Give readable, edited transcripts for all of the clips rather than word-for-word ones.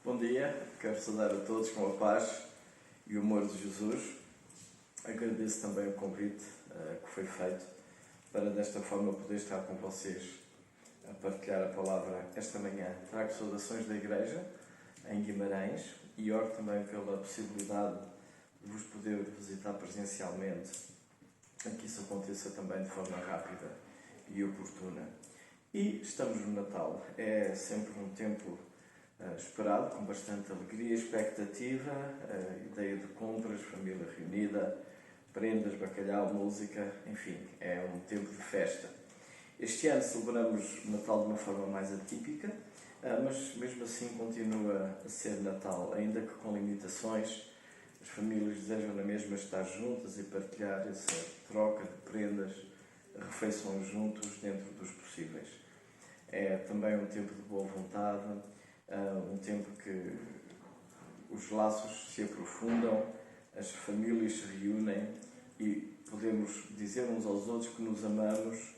Bom dia, quero saudar a todos com a paz e o amor de Jesus. Agradeço também o convite que foi feito para desta forma poder estar com vocês a partilhar a palavra esta manhã. Trago saudações da Igreja em Guimarães e oro também pela possibilidade de vos poder visitar presencialmente, a que isso aconteça também de forma rápida e oportuna. E estamos no Natal, é sempre um tempo esperado, com bastante alegria, expectativa, ideia de compras, família reunida, prendas, bacalhau, música, enfim, é um tempo de festa. Este ano celebramos o Natal de uma forma mais atípica, mas mesmo assim continua a ser Natal, ainda que com limitações. As famílias desejam na mesma estar juntas e partilhar essa troca de prendas, refeições juntos dentro dos possíveis. É também um tempo de boa vontade, um tempo que os laços se aprofundam, as famílias se reúnem e podemos dizer uns aos outros que nos amamos,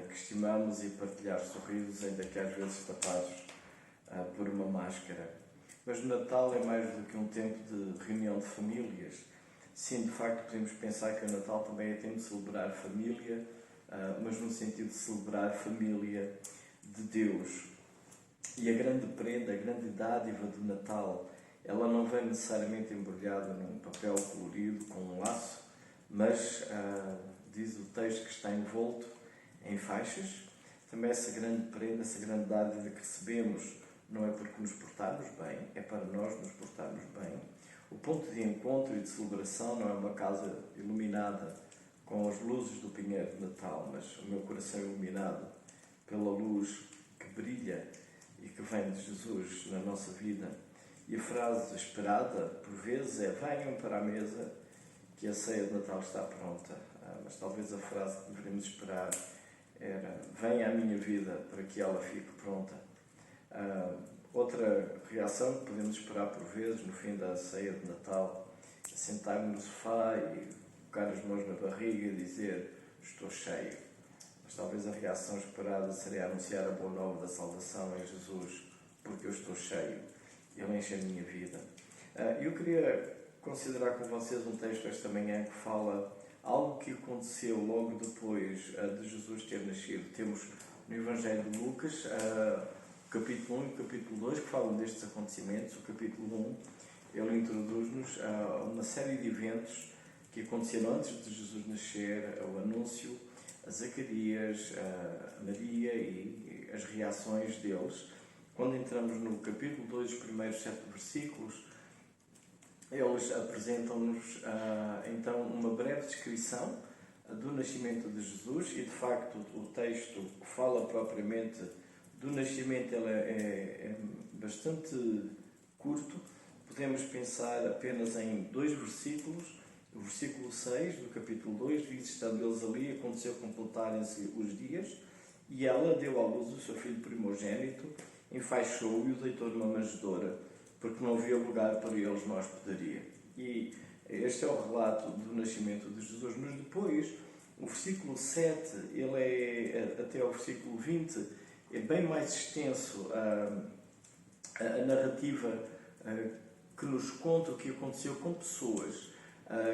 que estimamos e partilhar sorrisos, ainda que às vezes tapados por uma máscara. Mas o Natal é mais do que um tempo de reunião de famílias. Sim, de facto, podemos pensar que o Natal também é tempo de celebrar família, mas no sentido de celebrar a família de Deus. E a grande prenda, a grande dádiva do Natal, ela não vem necessariamente embrulhada num papel colorido com um laço, mas diz o texto que está envolto em faixas. Também essa grande prenda, essa grande dádiva que recebemos, não é porque nos portarmos bem, é para nós nos portarmos bem. O ponto de encontro e de celebração não é uma casa iluminada com as luzes do pinheiro de Natal, mas o meu coração é iluminado pela luz que brilha e que vem de Jesus na nossa vida. E a frase esperada, por vezes, é: venham para a mesa que a ceia de Natal está pronta. Mas talvez a frase que deveríamos esperar era: venha à minha vida para que ela fique pronta. Outra reação que podemos esperar por vezes no fim da ceia de Natal é sentar-me no sofá e colocar as mãos na barriga e dizer: estou cheio. Mas talvez a reação esperada seria anunciar a boa nova da salvação em Jesus, porque eu estou cheio, Ele enche a minha vida. Eu queria considerar com vocês um texto esta manhã que fala algo que aconteceu logo depois de Jesus ter nascido. Temos no Evangelho de Lucas o capítulo 1 e o capítulo 2 que falam destes acontecimentos. O capítulo 1, ele introduz-nos a uma série de eventos que aconteceram antes de Jesus nascer, o anúncio a Zacarias, a Maria e as reações deles. Quando entramos no capítulo 2, os primeiros 7 versículos, eles apresentam-nos então uma breve descrição do nascimento de Jesus e, de facto, o texto que fala propriamente do nascimento ele é bastante curto. Podemos pensar apenas em 2 versículos. O versículo 6 do capítulo 2 diz: estando eles ali, aconteceu completarem-se os dias, e ela deu à luz o seu filho primogênito, enfaixou-o e o deitou numa manjedoura, porque não havia lugar para eles na hospedaria. E este é o relato do nascimento de Jesus. Mas depois, o versículo 7, ele é, até ao versículo 20, é bem mais extenso a narrativa que nos conta o que aconteceu com pessoas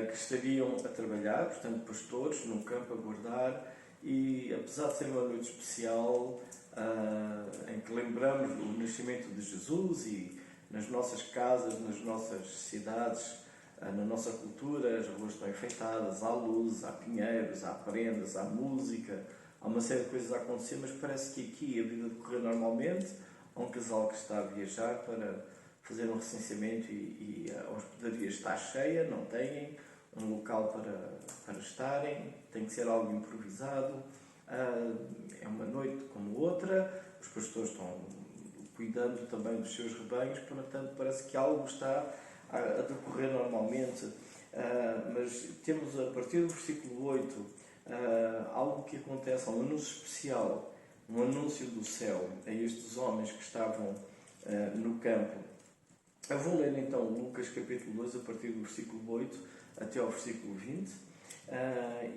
que estariam a trabalhar, portanto pastores, num campo a guardar, e apesar de ser uma noite especial em que lembramos do nascimento de Jesus, e nas nossas casas, nas nossas cidades, na nossa cultura, as ruas estão enfeitadas, há luzes, há pinheiros, há prendas, há música, há uma série de coisas a acontecer, mas parece que aqui a vida decorre normalmente. Há um casal que está a viajar para fazer um recenseamento e a hospedaria está cheia, não têm um local para estarem, tem que ser algo improvisado. É uma noite como outra, os pastores estão cuidando também dos seus rebanhos, portanto parece que algo está a decorrer normalmente. Mas temos, a partir do versículo 8, algo que acontece, um anúncio especial, um anúncio do céu a estes homens que estavam no campo. Eu vou ler então Lucas capítulo 2, a partir do versículo 8 até ao versículo 20,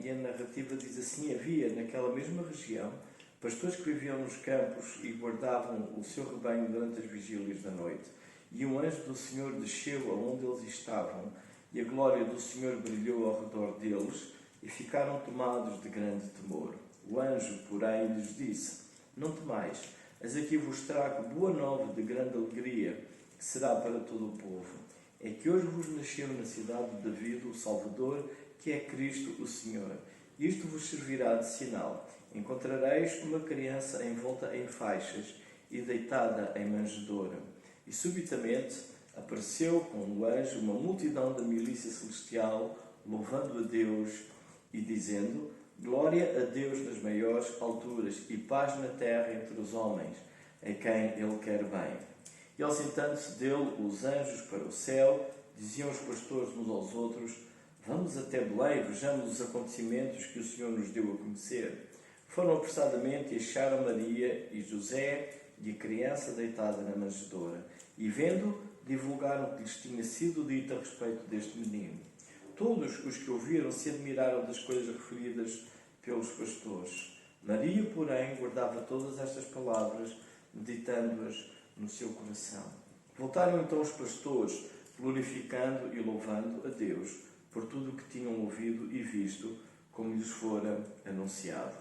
e a narrativa diz assim: havia naquela mesma região pastores que viviam nos campos e guardavam o seu rebanho durante as vigílias da noite. e um anjo do Senhor desceu aonde eles estavam, e a glória do Senhor brilhou ao redor deles, e ficaram tomados de grande temor. O anjo, porém, lhes disse: Não temais, eis aqui vos trago boa nova de grande alegria, que será para todo o povo. É que hoje vos nasceu na cidade de David o Salvador, que é Cristo o Senhor. E isto vos servirá de sinal. Encontrareis uma criança envolta em faixas e deitada em manjedoura. E subitamente apareceu com o anjo uma multidão da milícia celestial, louvando a Deus e dizendo: Glória a Deus nas maiores alturas e paz na terra entre os homens, a quem Ele quer bem. E ausentando-se dele os anjos para o céu, diziam os pastores uns aos outros: Vamos até Belém e vejamos os acontecimentos que o Senhor nos deu a conhecer. Foram apressadamente e acharam Maria e José e a criança deitada na manjedoura. E vendo, divulgaram o que lhes tinha sido dito a respeito deste menino. Todos os que ouviram se admiraram das coisas referidas pelos pastores. Maria, porém, guardava todas estas palavras, meditando-as no seu coração. Voltaram então os pastores, glorificando e louvando a Deus por tudo o que tinham ouvido e visto, como lhes fora anunciado.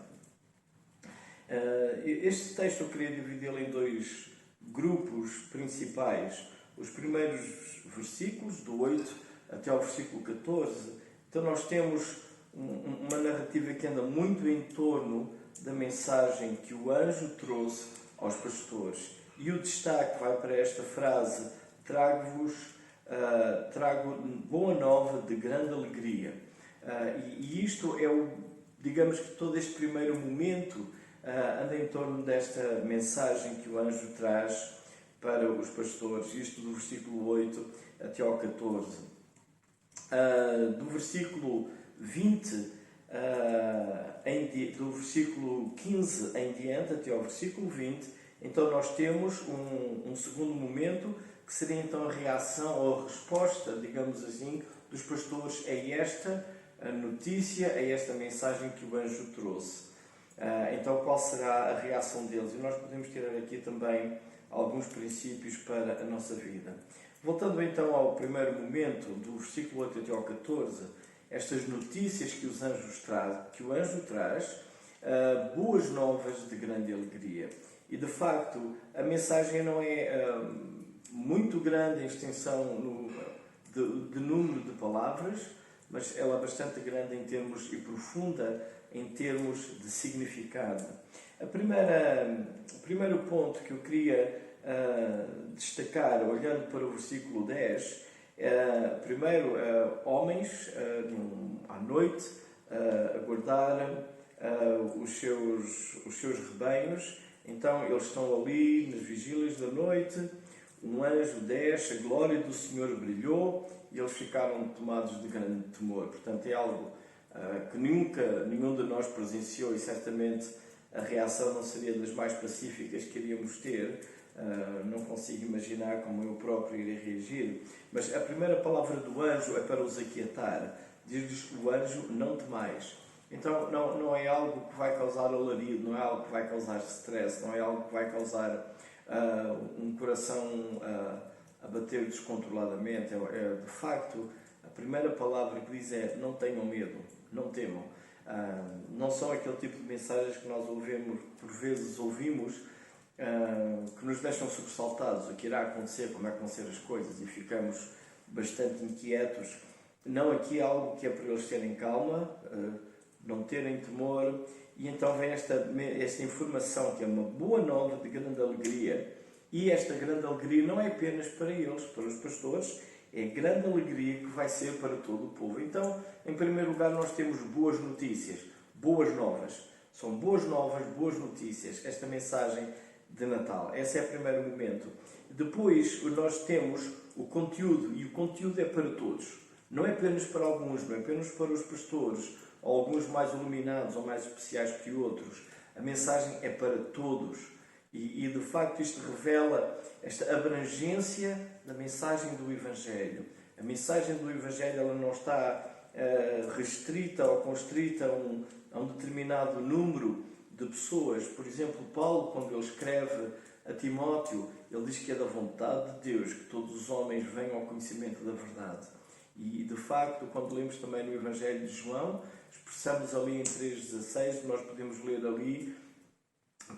Este texto eu queria dividi-lo em dois grupos principais. Os primeiros versículos, do 8 até ao versículo 14, então nós temos uma narrativa que anda muito em torno da mensagem que o anjo trouxe aos pastores. E o destaque vai para esta frase: trago boa nova de grande alegria. E isto é digamos que todo este primeiro momento anda em torno desta mensagem que o anjo traz para os pastores, isto do versículo 8 até ao 14. Do versículo 20, do versículo 15 em diante até ao versículo 20, então nós temos um segundo momento, que seria então a reação ou a resposta, digamos assim, dos pastores a esta notícia, a esta mensagem que o anjo trouxe. Então, qual será a reação deles? E nós podemos tirar aqui também alguns princípios para a nossa vida. Voltando então ao primeiro momento, do versículo 8 até ao 14, estas notícias que o anjo traz, boas novas de grande alegria. E de facto, a mensagem não é muito grande em extensão de número de palavras, mas ela é bastante grande em termos e profunda em termos de significado. O primeiro ponto que eu queria destacar, olhando para o versículo 10, primeiro, homens à noite a guardar os seus rebanhos. Então eles estão ali nas vigílias da noite, um anjo desce, a glória do Senhor brilhou e eles ficaram tomados de grande temor. Portanto, é algo que nenhum de nós presenciou, e certamente a reação não seria das mais pacíficas que iríamos ter. Não consigo imaginar como eu próprio iria reagir. Mas a primeira palavra do anjo é para os aquietar. Diz-lhes o anjo: não temais. Então não é algo que vai causar alarido, não é algo que vai causar stress, não é algo que vai causar um coração a bater descontroladamente. De facto, a primeira palavra que diz é: não tenham medo, não temam. Não são aquele tipo de mensagens que nós por vezes ouvimos, que nos deixam sobressaltados. O que irá acontecer, como é que vão ser as coisas, e ficamos bastante inquietos. Não, aqui é algo que é para eles terem calma, não terem temor, e então vem esta informação que é uma boa nova de grande alegria. E esta grande alegria não é apenas para eles, para os pastores, é grande alegria que vai ser para todo o povo. Então, em primeiro lugar, nós temos boas notícias, boas novas. São boas novas, boas notícias, esta mensagem de Natal. Esse é o primeiro momento. Depois, nós temos o conteúdo, e o conteúdo é para todos. Não é apenas para alguns, não é apenas para os pastores, ou alguns mais iluminados ou mais especiais que outros. A mensagem é para todos. E de facto isto revela esta abrangência da mensagem do Evangelho. A mensagem do Evangelho ela não está restrita ou constrita a um determinado número de pessoas. Por exemplo, Paulo, quando ele escreve a Timóteo, ele diz que é da vontade de Deus que todos os homens venham ao conhecimento da verdade. E, de facto, quando lemos também no Evangelho de João, expressamos ali em 3,16, nós podemos ler ali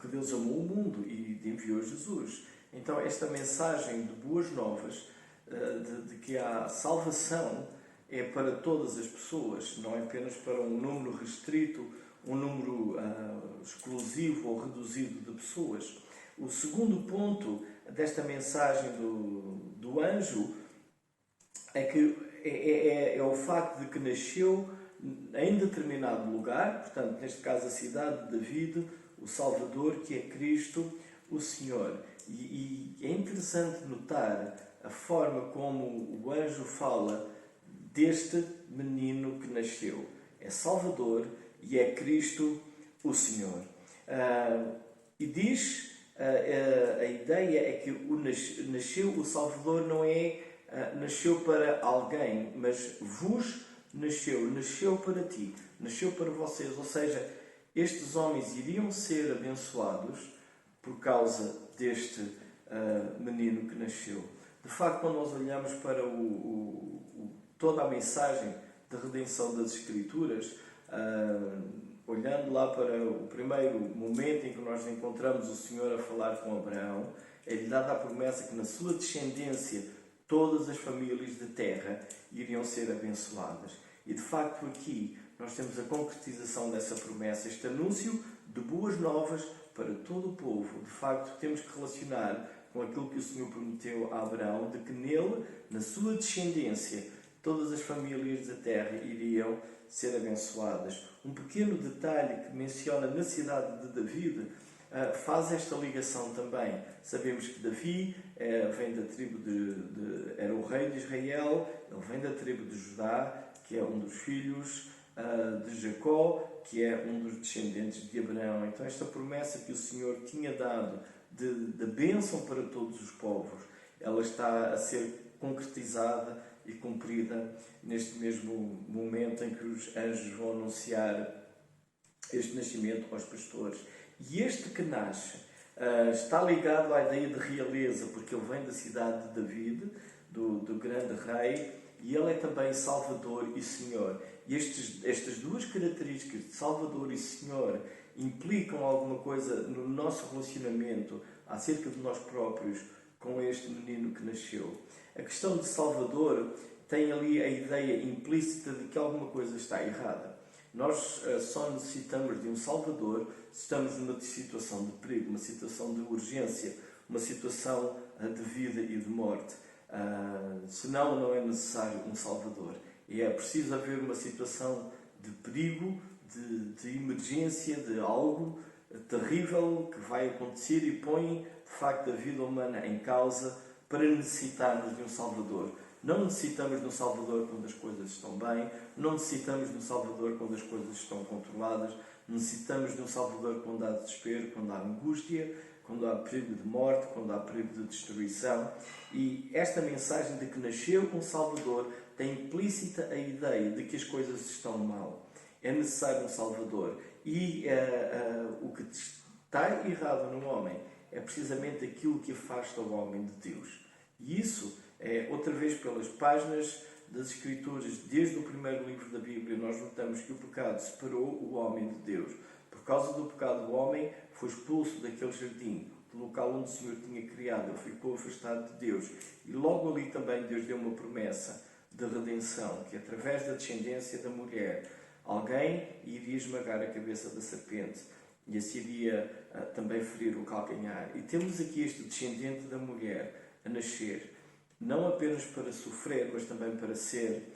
que Deus amou o mundo e enviou Jesus. Então, esta mensagem de boas novas, de que há salvação, é para todas as pessoas, não é apenas para um número restrito, um número exclusivo ou reduzido de pessoas. O segundo ponto desta mensagem do anjo é que é o facto de que nasceu em determinado lugar, portanto, neste caso a cidade de David, o Salvador, que é Cristo, o Senhor. E é interessante notar a forma como o anjo fala deste menino que nasceu. É Salvador e é Cristo, o Senhor. E diz, a ideia é que nasceu o Salvador não é nasceu para alguém, mas vos nasceu para ti, nasceu para vocês. Ou seja, estes homens iriam ser abençoados por causa deste menino que nasceu. De facto, quando nós olhamos para toda a mensagem da redenção das Escrituras, olhando lá para o primeiro momento em que nós encontramos o Senhor a falar com Abraão, é-lhe dada a promessa que na sua descendência todas as famílias de terra iriam ser abençoadas. E de facto aqui nós temos a concretização dessa promessa, este anúncio de boas novas para todo o povo. De facto temos que relacionar com aquilo que o Senhor prometeu a Abraão, de que nele, na sua descendência, todas as famílias da terra iriam ser abençoadas. Um pequeno detalhe que menciona na cidade de David faz esta ligação também. Sabemos que Davi vem da tribo era o rei de Israel, ele vem da tribo de Judá, que é um dos filhos de Jacó, que é um dos descendentes de Abraão. Então esta promessa que o Senhor tinha dado de bênção para todos os povos, ela está a ser concretizada e cumprida neste mesmo momento em que os anjos vão anunciar este nascimento aos pastores. E este que nasce está ligado à ideia de realeza, porque ele vem da cidade de David, do grande rei, e ele é também Salvador e Senhor. E estas duas características de Salvador e Senhor implicam alguma coisa no nosso relacionamento acerca de nós próprios com este menino que nasceu. A questão de Salvador tem ali a ideia implícita de que alguma coisa está errada. Nós só necessitamos de um Salvador se estamos numa situação de perigo, uma situação de urgência, uma situação de vida e de morte. Senão não é necessário um Salvador. E é preciso haver uma situação de perigo, de emergência, de algo terrível que vai acontecer e põe, de facto, a vida humana em causa para necessitarmos de um Salvador. Não necessitamos de um Salvador quando as coisas estão bem, não necessitamos de um Salvador quando as coisas estão controladas, necessitamos de um Salvador quando há desespero, quando há angústia, quando há perigo de morte, quando há perigo de destruição. E esta mensagem de que nasceu um Salvador tem implícita a ideia de que as coisas estão mal. É necessário um Salvador. E o que está errado no homem é precisamente aquilo que afasta o homem de Deus. E isso é, outra vez, pelas páginas das Escrituras, desde o primeiro livro da Bíblia, nós notamos que o pecado separou o homem de Deus. Por causa do pecado, o homem foi expulso daquele jardim, do local onde o Senhor tinha criado. Ele ficou afastado de Deus. E logo ali também Deus deu uma promessa de redenção, que através da descendência da mulher, alguém iria esmagar a cabeça da serpente e assim iria também ferir o calcanhar. E temos aqui este descendente da mulher a nascer, não apenas para sofrer, mas também para ser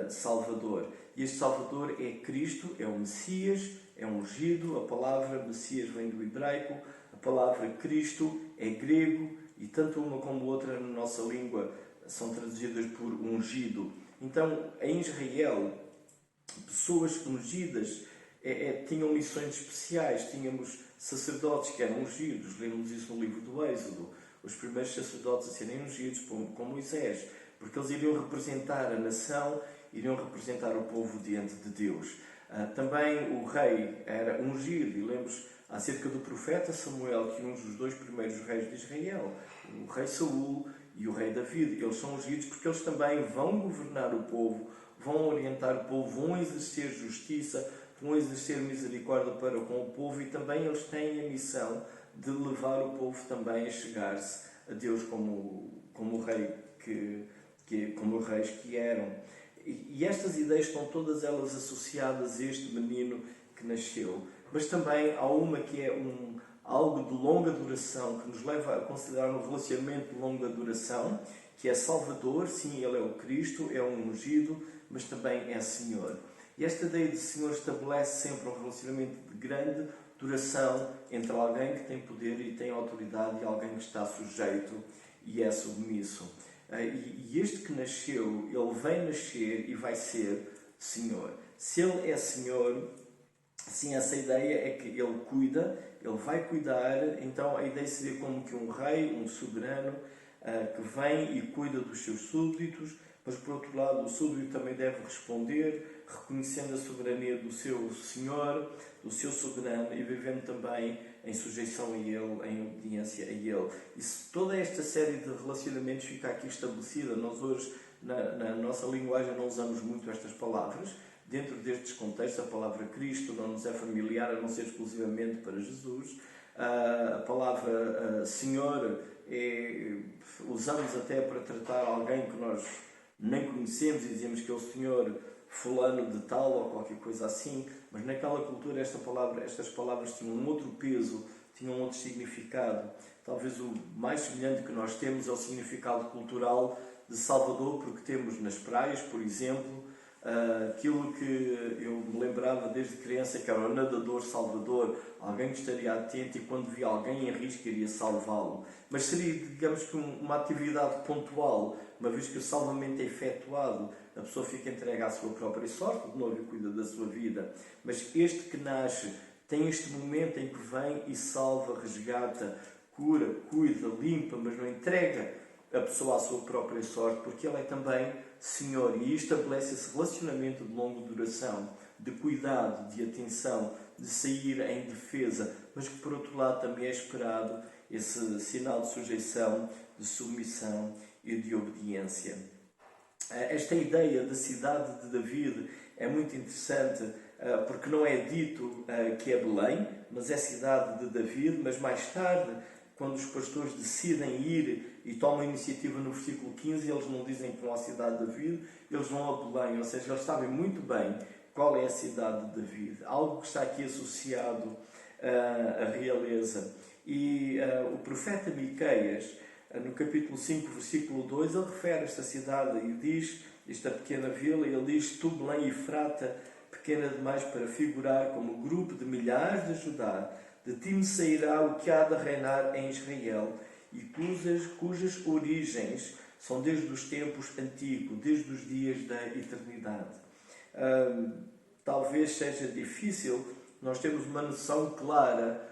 Salvador. E este Salvador é Cristo, é o Messias, é ungido. A palavra Messias vem do hebraico, a palavra Cristo é grego, e tanto uma como outra na nossa língua são traduzidas por ungido. Então, em Israel, pessoas ungidas tinham missões especiais. Tínhamos sacerdotes que eram ungidos, lemos isso no livro do Êxodo, os primeiros sacerdotes a serem ungidos com Moisés, porque eles iriam representar a nação, iriam representar o povo diante de Deus. Também o rei era ungido, e lemos acerca do profeta Samuel, que unge os dois primeiros reis de Israel, o rei Saul e o rei David. Eles são ungidos porque eles também vão governar o povo, vão orientar o povo, vão exercer justiça, vão exercer misericórdia para com o povo, e também eles têm a missão de levar o povo também a chegar-se a Deus como reis que eram. E estas ideias estão todas elas associadas a este menino que nasceu. Mas também há uma que é algo de longa duração, que nos leva a considerar um relacionamento de longa duração, que é Salvador. Sim, Ele é o Cristo, é um ungido, mas também é Senhor. E esta ideia de Senhor estabelece sempre um relacionamento de grande duração entre alguém que tem poder e tem autoridade e alguém que está sujeito e é submisso. E este que nasceu, ele vem nascer e vai ser Senhor. Se ele é Senhor, sim, essa ideia é que ele cuida, ele vai cuidar. Então a ideia seria como que um rei, um soberano, que vem e cuida dos seus súditos, mas por outro lado o súdito também deve responder, reconhecendo a soberania do seu Senhor, do seu soberano, e vivendo também em sujeição a Ele, em obediência a Ele. E se toda esta série de relacionamentos fica aqui estabelecida, nós hoje, na nossa linguagem, não usamos muito estas palavras. Dentro destes contextos, a palavra Cristo não nos é familiar, a não ser exclusivamente para Jesus. A palavra Senhor usamos até para tratar alguém que nós nem conhecemos e dizemos que é o Senhor fulano de tal ou qualquer coisa assim, mas naquela cultura estas palavras tinham um outro peso, tinham um outro significado. Talvez o mais semelhante que nós temos é o significado cultural de Salvador, porque temos nas praias, por exemplo, aquilo que eu me lembrava desde criança, que era o nadador salvador, alguém que estaria atento e quando via alguém em risco iria salvá-lo. Mas seria, digamos que, uma atividade pontual, uma vez que o salvamento é efetuado, a pessoa fica entregue à sua própria sorte, de novo, e cuida da sua vida. Mas este que nasce tem este momento em que vem e salva, resgata, cura, cuida, limpa, mas não entrega a pessoa à sua própria sorte, porque Ele é também Senhor, e estabelece esse relacionamento de longa duração, de cuidado, de atenção, de sair em defesa, mas que por outro lado também é esperado esse sinal de sujeição, de submissão e de obediência. Esta ideia da cidade de David é muito interessante, porque não é dito que é Belém, mas é cidade de David, mas mais tarde, quando os pastores decidem ir e tomam a iniciativa no versículo 15, eles não dizem que vão à cidade de David, eles vão a Belém, ou seja, eles sabem muito bem qual é a cidade de David, algo que está aqui associado à realeza. E o profeta Miqueias, no capítulo 5, versículo 2, ele refere esta cidade e diz, esta pequena vila, ele diz: Tu, Belém Efrata, pequena demais para figurar como grupo de milhares de Judá, de ti me sairá o que há de reinar em Israel, e cujas origens são desde os tempos antigos, desde os dias da eternidade. Talvez seja difícil nós termos uma noção clara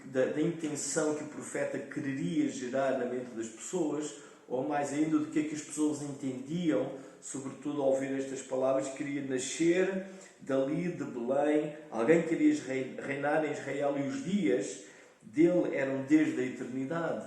da intenção que o profeta quereria gerar na mente das pessoas, ou mais ainda do que é que as pessoas entendiam, sobretudo ao ouvir estas palavras. Queria nascer dali de Belém, alguém queria reinar em Israel, e os dias dele eram desde a eternidade.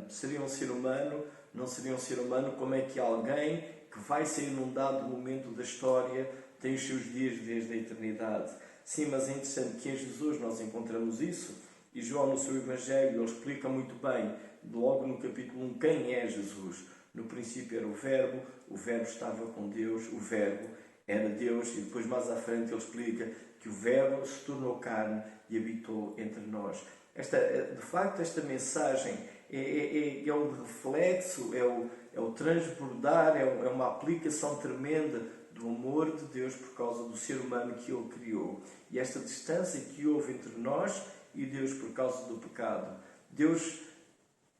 Seria um ser humano, não seria um ser humano? Como é que alguém que vai sair num dado momento da história tem os seus dias desde a eternidade? Sim, mas é interessante que em Jesus nós encontramos isso, e João no seu Evangelho ele explica muito bem, logo no capítulo 1, quem é Jesus. No princípio era o Verbo estava com Deus, o Verbo era Deus, e depois mais à frente ele explica que o Verbo se tornou carne e habitou entre nós. De facto, esta mensagem é um reflexo, é o transbordar, é uma aplicação tremenda do amor de Deus por causa do ser humano que Ele criou. E esta distância que houve entre nós e Deus por causa do pecado. Deus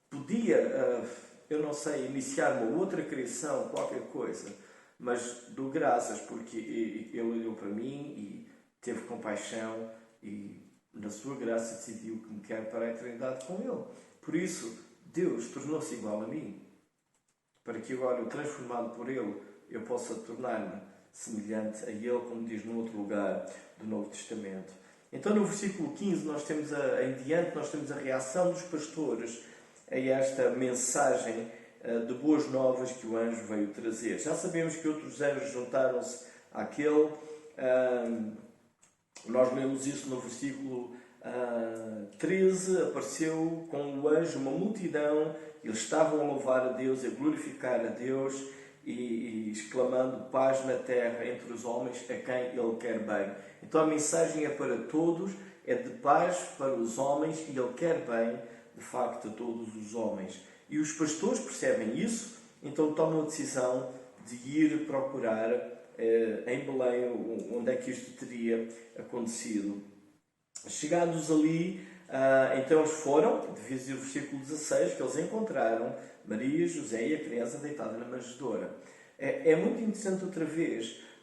podia, eu não sei, iniciar uma outra criação, qualquer coisa, mas dou graças porque Ele olhou para mim e teve compaixão e na sua graça decidiu que me quer para a eternidade com Ele. Por isso, Deus tornou-se igual a mim, para que agora, transformado por Ele, eu possa tornar-me semelhante a Ele, como diz no outro lugar do Novo Testamento. Então no versículo 15 em diante nós temos a reação dos pastores a esta mensagem de boas novas que o anjo veio trazer. Já sabemos que outros anjos juntaram-se àquele. Nós lemos isso no versículo 13. Apareceu com o anjo uma multidão, eles estavam a louvar a Deus, a glorificar a Deus e exclamando paz na terra entre os homens a quem Ele quer bem. Então a mensagem é para todos, é de paz para os homens e Ele quer bem, de facto, a todos os homens. E os pastores percebem isso, então tomam a decisão de ir procurar em Belém onde é que isto teria acontecido. Chegados ali, então eles foram, diz o versículo 16, que eles encontraram Maria, José e a criança deitada na manjedoura. É muito interessante outra vez,